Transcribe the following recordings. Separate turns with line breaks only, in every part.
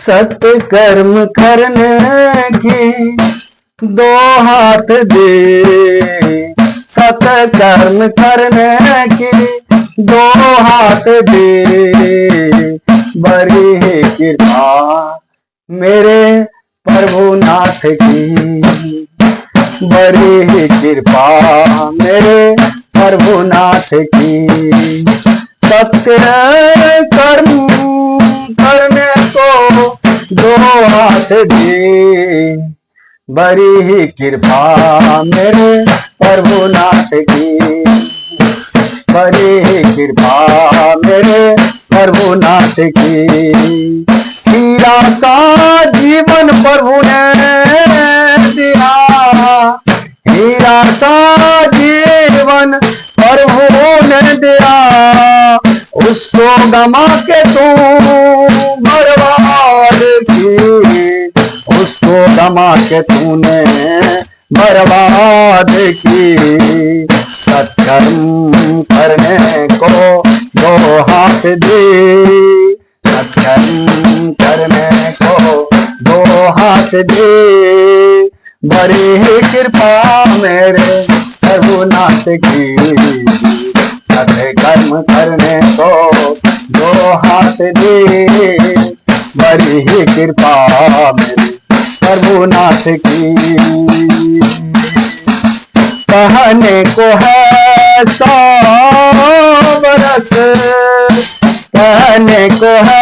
सत्य कर्म करने की दो हाथ दे, सत्य कर्म करने की दो हाथ दे। बड़ी है कृपा मेरे प्रभुनाथ की, बड़ी ही कृपा मेरे प्रभुनाथ की। सत्य कर्म करने को दो हाथ दे, बड़ी ही कृपा मेरे प्रभुनाथ की, बड़ी ही कृपा मेरे प्रभुनाथ की। हीरा सा जीवन प्रभु ने दिया, हीरा सा जीवन प्रभु ने दिया। उसको गमा के तू बर्बाद की, उसको गमा के तूने बर्बाद की। सत्कर्म करने को दो हाथ दे, सत्कर्म करने को दो हाथ दे। बड़ी ही कृपा मेरे प्रभुनाथ की, सत्य कर्म करने को दो हाथ दे। बड़ी ही कृपा मेरे प्रभुनाथ की। कहने को है 100 बरस, कहने को है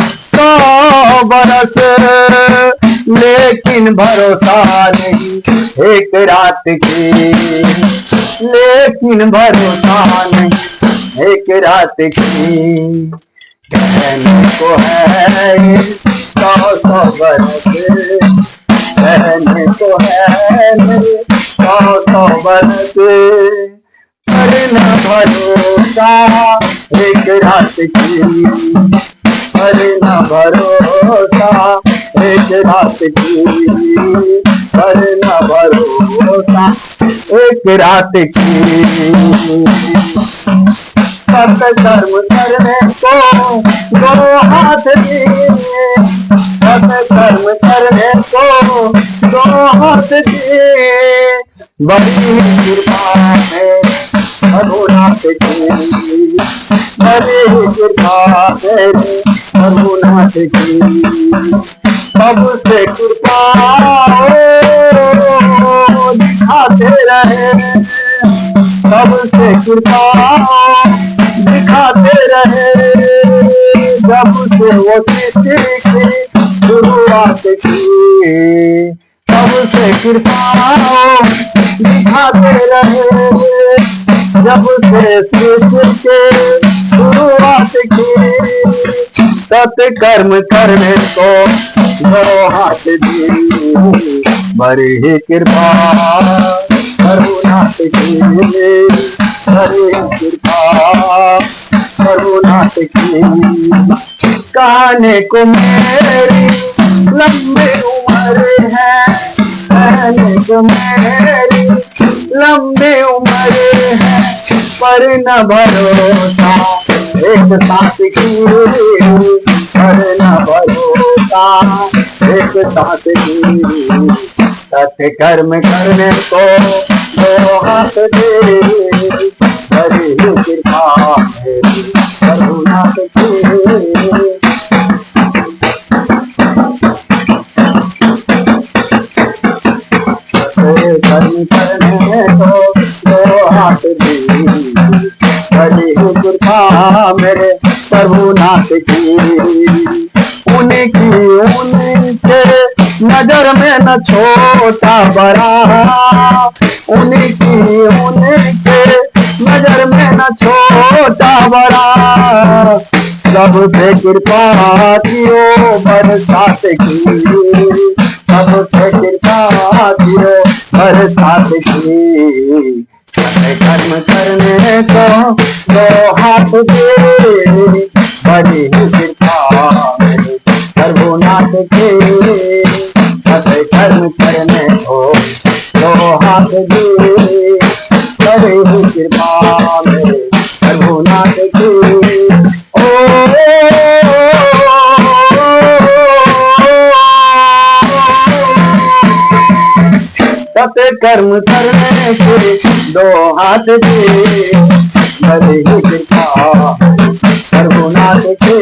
100 बरस, लेकिन भरोसा नहीं एक रात की, लेकिन भरोसा नहीं एक रात की। कहने को है 100 बरस, कहने को है 100 बरस, पर न भरोसा एक रात की, पर न भरोसा एक रात की, पर न भरोसा एक रात की। सत्य कर्म करने को दो हाथ दिए, सत्य कर्म करने को दो हाथ दिए। बड़ी कृपा है प्रभुनाथ की, बड़ी कृपा है प्रभुनाथ की। सबसे कृपा दिखाते रहे, सबसे कृपा दिखाते रहे। जब से वो सृष्टि की शुरुआत की, सबसे कृपा दिखाते रहे। जब से सृष्टि के शुरुआत की, सत्य कर्म करने को दो हाथ दी। बड़ी ही कृपा प्रभुनाथ की, बड़ी कृपा प्रभुनाथ की। कहने को मेरी लंबी उम्र है, कहने को मेरी लंबी उम्र है, पर न भरोसा एक सांस की, पर न भरोसा एक सांस की। सत्य कर्म करने को दो हाथ दे, बड़ी कृपा है प्रभुनाथ की। कर्म करने को दो हाथ दी, बड़ी कृपा मेरे प्रभुनाथ की। उनकी उनके नजर में न छोटा बड़ा, उनकी उनके नजर में न छोटा बड़ा। सबसे कृपा दियो बरसात की, सबसे कृपा दियो बरसात की। कर्म करने को दो हाथ दे, बड़ी कृपा प्रभुनाथ की। कर्म करने को दो हाथ दे, बड़ी कृपा प्रभुनाथ की। ओ सत कर्म करने के दो हाथ दे, भले ही कृपा प्रभुनाथ के